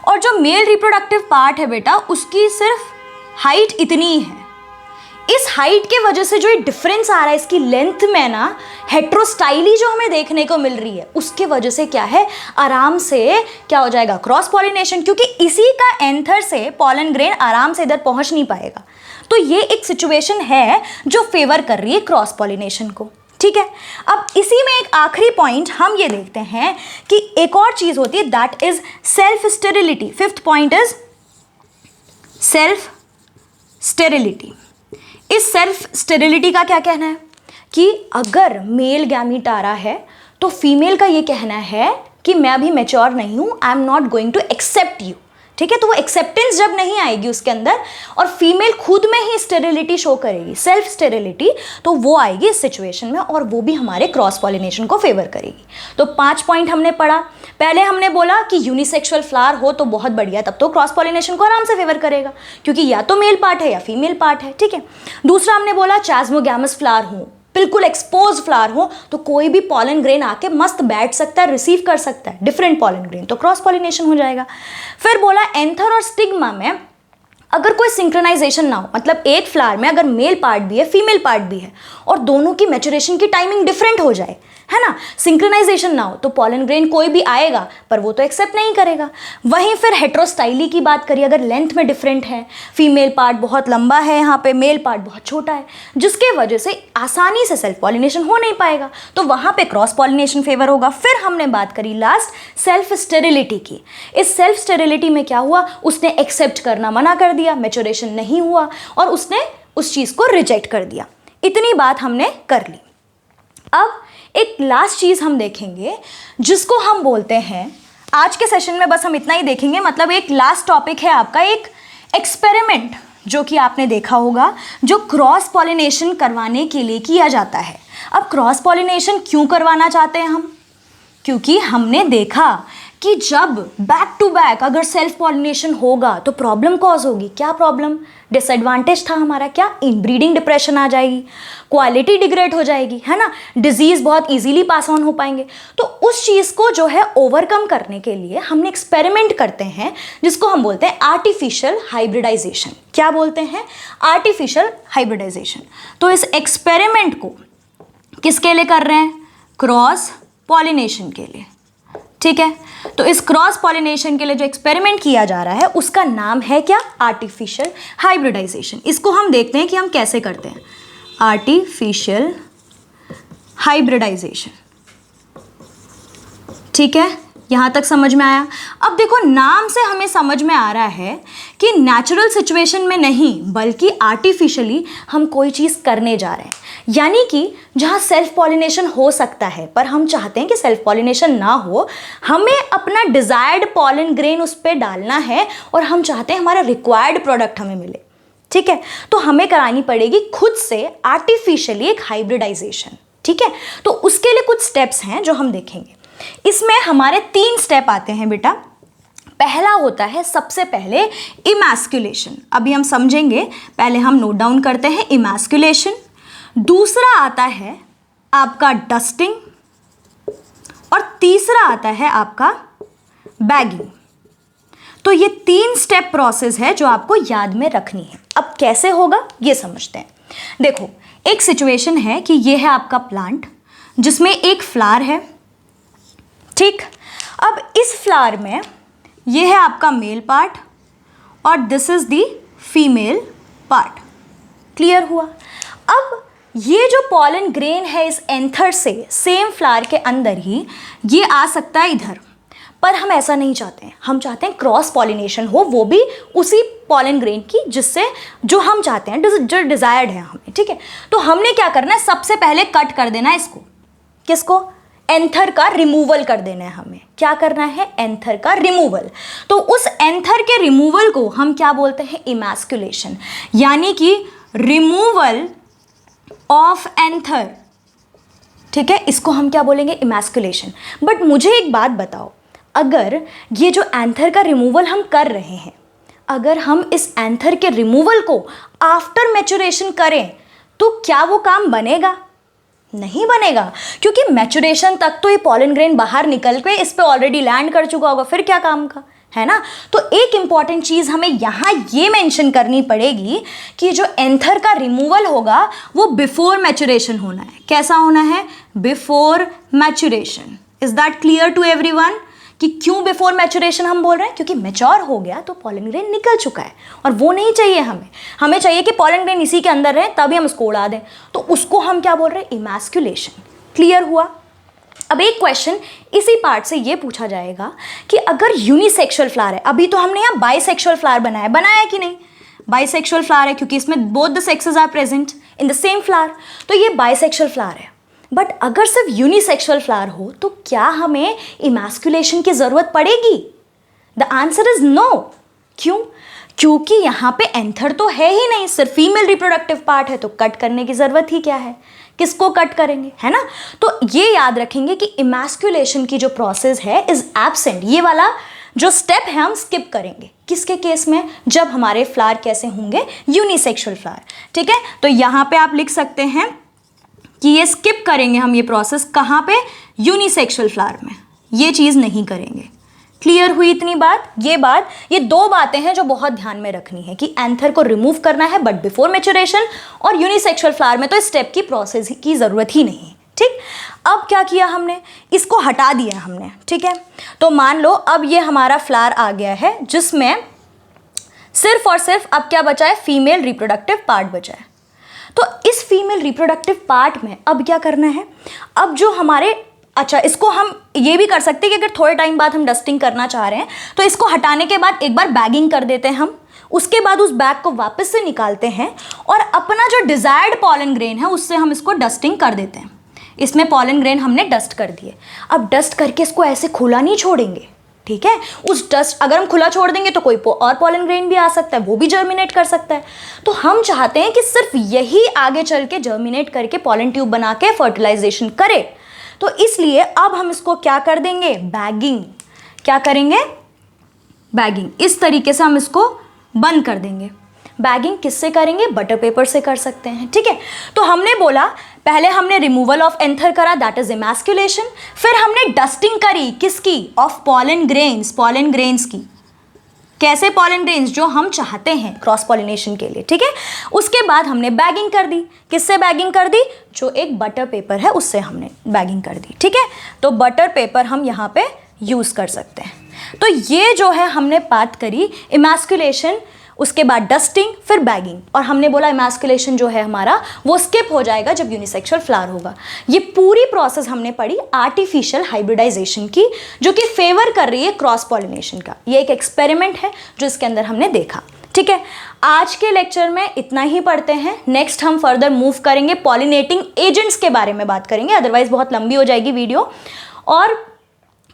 और जो मेल रिप्रोडक्टिव पार्ट है बेटा उसकी सिर्फ हाइट इतनी ही है। इस हाइट के वजह से जो ये डिफरेंस आ रहा है इसकी लेंथ में ना, हेटेरोस्टाइली जो हमें देखने को मिल रही है उसके वजह से क्या है, आराम से क्या हो जाएगा? क्रॉस पॉलिनेशन, क्योंकि इसी का एंथर से पॉलन ग्रेन आराम से इधर पहुंच नहीं पाएगा। तो ये एक सिचुएशन है जो फेवर कर रही है क्रॉस पॉलिनेशन को। ठीक है, अब इसी में एक आखिरी पॉइंट हम ये देखते हैं कि एक और चीज होती है that is self sterility. Fifth point is self sterility. इस सेल्फ स्टेरिलिटी का क्या कहना है कि अगर मेल गैमीट आ रहा है तो फीमेल का ये कहना है कि मैं अभी मैच्योर नहीं हूं, I am not going to accept you. ठीक है, तो वो एक्सेप्टेंस जब नहीं आएगी उसके अंदर और फीमेल खुद में ही स्टेरिलिटी शो करेगी, सेल्फ स्टेरिलिटी, तो वो आएगी इस सिचुएशन में और वो भी हमारे क्रॉस पॉलिनेशन को फेवर करेगी। तो 5 पॉइंट हमने पढ़ा। पहले हमने बोला कि यूनिसेक्सुअल फ्लावर हो तो बहुत बढ़िया, तब तो क्रॉस पॉलिनेशन को आराम से फेवर करेगा क्योंकि या तो मेल पार्ट है या फीमेल पार्ट है। ठीक है, दूसरा हमने बोला चैस्मोगैमस फ्लावर हो बिल्कुल एक्सपोज फ्लावर हो, तो कोई भी पॉलन ग्रेन आके मस्त बैठ सकता है, रिसीव कर सकता है डिफरेंट पॉलन ग्रेन, तो क्रॉस पॉलिनेशन हो जाएगा। फिर बोला एंथर और स्टिग्मा में अगर कोई सिंक्रोनाइजेशन ना हो, मतलब एक फ्लावर में अगर मेल पार्ट भी है फीमेल पार्ट भी है और दोनों की मैच्योरेशन की टाइमिंग डिफरेंट हो जाए, है ना, सिंक्रोनाइजेशन ना हो, तो पॉलन ग्रेन कोई भी आएगा पर वो तो एक्सेप्ट नहीं करेगा। वहीं फिर हेट्रोस्टाइली की बात करिए, अगर लेंथ में डिफरेंट है, फीमेल पार्ट बहुत लंबा है यहाँ पे, मेल पार्ट बहुत छोटा है, जिसके वजह से आसानी से सेल्फ पॉलिनेशन हो नहीं पाएगा, तो वहाँ पे क्रॉस पॉलिनेशन फेवर होगा। फिर हमने बात करी लास्ट सेल्फ स्टेरिलिटी की। इस सेल्फ स्टेरिलिटी में क्या हुआ, उसने एक्सेप्ट करना मना कर दिया, मैच्योरेशन नहीं हुआ और उसने उस चीज़ को रिजेक्ट कर दिया। इतनी बात हमने कर ली। अब एक लास्ट चीज़ हम देखेंगे जिसको हम बोलते हैं, आज के सेशन में बस हम इतना ही देखेंगे, मतलब एक लास्ट टॉपिक है आपका एक एक्सपेरिमेंट जो कि आपने देखा होगा, जो क्रॉस पॉलिनेशन करवाने के लिए किया जाता है। अब क्रॉस पॉलिनेशन क्यों करवाना चाहते हैं हम, क्योंकि हमने देखा कि जब बैक टू बैक अगर सेल्फ पॉलिनेशन होगा तो प्रॉब्लम कॉज होगी। क्या प्रॉब्लम, डिसएडवांटेज था हमारा, क्या, इनब्रीडिंग डिप्रेशन आ जाएगी, क्वालिटी डिग्रेड हो जाएगी, है ना, डिजीज़ बहुत इजीली पास ऑन हो पाएंगे। तो उस चीज़ को जो है ओवरकम करने के लिए हमने एक्सपेरिमेंट करते हैं जिसको हम बोलते हैं आर्टिफिशियल हाइब्रिडाइजेशन। क्या बोलते हैं, आर्टिफिशियल हाइब्रिडाइजेशन। तो इस एक्सपेरिमेंट को किसके लिए कर रहे हैं, क्रॉस पॉलिनेशन के लिए, ठीक है। तो इस क्रॉस पॉलिनेशन के लिए जो एक्सपेरिमेंट किया जा रहा है उसका नाम है क्या, आर्टिफिशियल हाइब्रिडाइजेशन। इसको हम देखते हैं कि हम कैसे करते हैं, आर्टिफिशियल हाइब्रिडाइजेशन, ठीक है, यहाँ तक समझ में आया। अब देखो नाम से हमें समझ में आ रहा है कि नेचुरल सिचुएशन में नहीं बल्कि आर्टिफिशियली हम कोई चीज़ करने जा रहे हैं, यानी कि जहाँ सेल्फ पॉलिनेशन हो सकता है पर हम चाहते हैं कि सेल्फ पॉलिनेशन ना हो, हमें अपना डिज़ायर्ड पॉलन ग्रेन उस पर डालना है और हम चाहते हैं हमारा रिक्वायर्ड प्रोडक्ट हमें मिले, ठीक है। तो हमें करानी पड़ेगी खुद से आर्टिफिशियली एक हाइब्रिडाइजेशन, ठीक है। तो उसके लिए कुछ स्टेप्स हैं जो हम देखेंगे। इसमें हमारे 3 स्टेप आते हैं बेटा। पहला होता है सबसे पहले इमैस्कुलेशन, अभी हम समझेंगे, पहले हम नोट डाउन करते हैं इमैस्कुलेशन। दूसरा आता है आपका डस्टिंग और तीसरा आता है आपका बैगिंग। तो ये 3 स्टेप प्रोसेस है जो आपको याद में रखनी है। अब कैसे होगा ये समझते हैं। देखो एक सिचुएशन है कि ये है आपका प्लांट जिसमें एक फ्लावर है, ठीक। अब इस फ्लावर में ये है आपका मेल पार्ट और this is the female part, clear हुआ। अब ये जो पॉलन ग्रेन है इस एंथर से सेम फ्लावर के अंदर ही ये आ सकता है इधर, पर हम ऐसा नहीं चाहते हैं, हम चाहते हैं क्रॉस पॉलिनेशन हो, वो भी उसी पॉलन ग्रेन की जिससे जो हम चाहते हैं, जो डिजायर्ड है हमें, ठीक है। तो हमने क्या करना है, सबसे पहले कट कर देना है इसको, किसको, एंथर का रिमूवल कर देना है हमें। क्या करना है, एंथर का रिमूवल। तो उस एंथर के रिमूवल को हम क्या बोलते हैं, इमैस्कुलेशन, यानी कि रिमूवल ऑफ एंथर, ठीक है, इसको हम क्या बोलेंगे, इमैस्कुलेशन। बट मुझे एक बात बताओ, अगर ये जो एंथर का रिमूवल हम कर रहे हैं, अगर हम इस एंथर के रिमूवल को आफ्टर मैच्योरेशन करें तो क्या वो काम बनेगा, नहीं बनेगा, क्योंकि मैच्योरेशन तक तो ये पॉलन ग्रेन बाहर निकल के इस पे ऑलरेडी लैंड कर चुका होगा, फिर क्या काम का, है ना। तो एक इंपॉर्टेंट चीज़ हमें यहाँ ये मेंशन करनी पड़ेगी कि जो एंथर का रिमूवल होगा वो बिफोर मैच्योरेशन होना है। कैसा होना है, before maturation. Is that clear to everyone कि क्यों बिफोर मैच्योरेशन हम बोल रहे हैं, क्योंकि मैच्योर हो गया तो पॉलन ग्रेन निकल चुका है और वो नहीं चाहिए हमें। हमें चाहिए कि पॉलन ग्रेन इसी के अंदर रहे तभी हम उसको उड़ा दें, तो उसको हम क्या बोल रहे हैं, इमैस्कुलेशन। क्लियर हुआ। अब एक क्वेश्चन इसी पार्ट से ये पूछा जाएगा कि अगर यूनिसेक्सुअल फ्लावर है, अभी तो हमने यहाँ बाइसेक्सुअल फ्लावर बनाया कि नहीं, बाइसेक्सुअल फ्लावर है क्योंकि इसमें both the sexes are present in the same flower, तो ये बाइसेक्सुअल फ्लावर है। बट अगर सिर्फ यूनिसेक्सुअल फ्लावर हो तो क्या हमें इमैस्कुलेशन की ज़रूरत पड़ेगी? The answer is no. क्यों? क्योंकि यहाँ पे एंथर तो है ही नहीं, सिर्फ फीमेल रिप्रोडक्टिव पार्ट है, तो कट करने की ज़रूरत ही क्या है, किसको कट करेंगे, है ना। तो ये याद रखेंगे कि इमैस्कुलेशन की जो प्रोसेस है इज एब्सेंट, ये वाला जो स्टेप है हम स्किप करेंगे। किसके केस में, जब हमारे फ्लावर कैसे होंगे, यूनिसेक्सुअल फ्लावर, ठीक है। तो यहाँ पे आप लिख सकते हैं कि ये स्किप करेंगे हम ये प्रोसेस कहाँ पे, यूनिसेक्सुअल फ्लावर में, ये चीज़ नहीं करेंगे। क्लियर हुई इतनी बात? ये दो बातें हैं जो बहुत ध्यान में रखनी है कि एंथर को रिमूव करना है बट बिफोर मैच्योरेशन, और यूनिसेक्सुअल फ्लावर में तो इस स्टेप की प्रोसेस की ज़रूरत ही नहीं। ठीक, अब क्या किया हमने, इसको हटा दिया हमने। ठीक है, तो मान लो अब ये हमारा फ्लावर आ गया है जिसमें सिर्फ और सिर्फ अब क्या बचा है, फीमेल रिप्रोडक्टिव पार्ट बचा है। तो इस फीमेल रिप्रोडक्टिव पार्ट में अब क्या करना है, अब जो हमारे, अच्छा इसको हम ये भी कर सकते हैं कि अगर थोड़े टाइम बाद हम डस्टिंग करना चाह रहे हैं तो इसको हटाने के बाद एक बार बैगिंग कर देते हैं हम, उसके बाद उस बैग को वापस से निकालते हैं और अपना जो डिज़ायर्ड पॉलन ग्रेन है उससे हम इसको डस्टिंग कर देते हैं। इसमें पॉलन ग्रेन हमने डस्ट कर दिए। अब डस्ट करके इसको ऐसे खुला नहीं छोड़ेंगे, ठीक है, उस डस्ट अगर हम खुला छोड़ देंगे तो कोई और पॉलन ग्रेन भी आ सकता है, वो भी जर्मिनेट कर सकता है। तो हम चाहते हैं कि सिर्फ यही आगे चल के जर्मिनेट करके पॉलन ट्यूब बना के फर्टिलाइजेशन करे। तो इसलिए अब हम इसको क्या कर देंगे, बैगिंग। क्या करेंगे, बैगिंग। इस तरीके से हम इसको बंद कर देंगे। बैगिंग किससे करेंगे, बटर पेपर से कर सकते हैं। ठीक है, तो हमने बोला पहले हमने रिमूवल ऑफ एंथर करा, दैट इज इमैस्कुलेशन। फिर हमने डस्टिंग करी किसकी, ऑफ पॉलन ग्रेन्स की। कैसे, पॉलन ग्रेन्स जो हम चाहते हैं क्रॉस पॉलिनेशन के लिए। ठीक है, उसके बाद हमने बैगिंग कर दी। किससे बैगिंग कर दी, जो एक बटर पेपर है उससे हमने बैगिंग कर दी। ठीक है, तो बटर पेपर हम यहाँ पे यूज़ कर सकते हैं। तो ये जो है हमने बात करी इमैस्कुलेशन, उसके बाद डस्टिंग, फिर बैगिंग। और हमने बोला इमैस्कुलेशन जो है हमारा वो स्किप हो जाएगा जब यूनिसेक्सुअल फ्लावर होगा। ये पूरी प्रोसेस हमने पढ़ी आर्टिफिशियल हाइब्रिडाइजेशन की, जो कि फेवर कर रही है क्रॉस पॉलिनेशन का। ये एक एक्सपेरिमेंट है जो इसके अंदर हमने देखा। ठीक है, आज के लेक्चर में इतना ही पढ़ते हैं। नेक्स्ट हम फर्दर मूव करेंगे, पॉलिनेटिंग एजेंट्स के बारे में बात करेंगे, अदरवाइज बहुत लंबी हो जाएगी वीडियो। और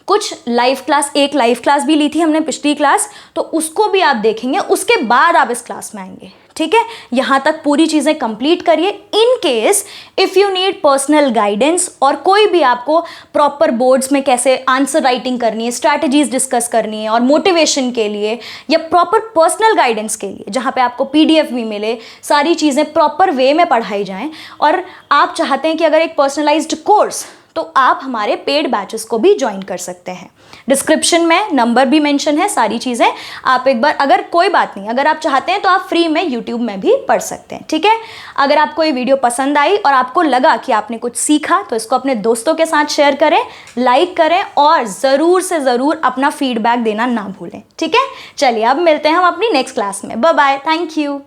कुछ लाइव क्लास, एक लाइव क्लास भी ली थी हमने पिछली क्लास, तो उसको भी आप देखेंगे, उसके बाद आप इस क्लास में आएंगे। ठीक है, यहाँ तक पूरी चीज़ें कंप्लीट करिए। In case if you need personal guidance और कोई भी आपको प्रॉपर बोर्ड्स में कैसे आंसर राइटिंग करनी है, स्ट्रैटेजीज डिस्कस करनी है, और मोटिवेशन के लिए या प्रॉपर पर्सनल गाइडेंस के लिए जहाँ पे आपको PDF भी मिले, सारी चीज़ें प्रॉपर वे में पढ़ाई जाएँ, और आप चाहते हैं कि अगर एक पर्सनलाइज्ड कोर्स, तो आप हमारे पेड बैचेस को भी ज्वाइन कर सकते हैं। डिस्क्रिप्शन में नंबर भी मेंशन है, सारी चीज़ें आप एक बार, अगर कोई बात नहीं, अगर आप चाहते हैं तो आप फ्री में यूट्यूब में भी पढ़ सकते हैं। ठीक है, अगर आपको ये वीडियो पसंद आई और आपको लगा कि आपने कुछ सीखा तो इसको अपने दोस्तों के साथ शेयर करें, लाइक करें, और ज़रूर से ज़रूर अपना फीडबैक देना ना भूलें। ठीक है, चलिए अब मिलते हैं हम अपनी नेक्स्ट क्लास में। Bye bye, thank you.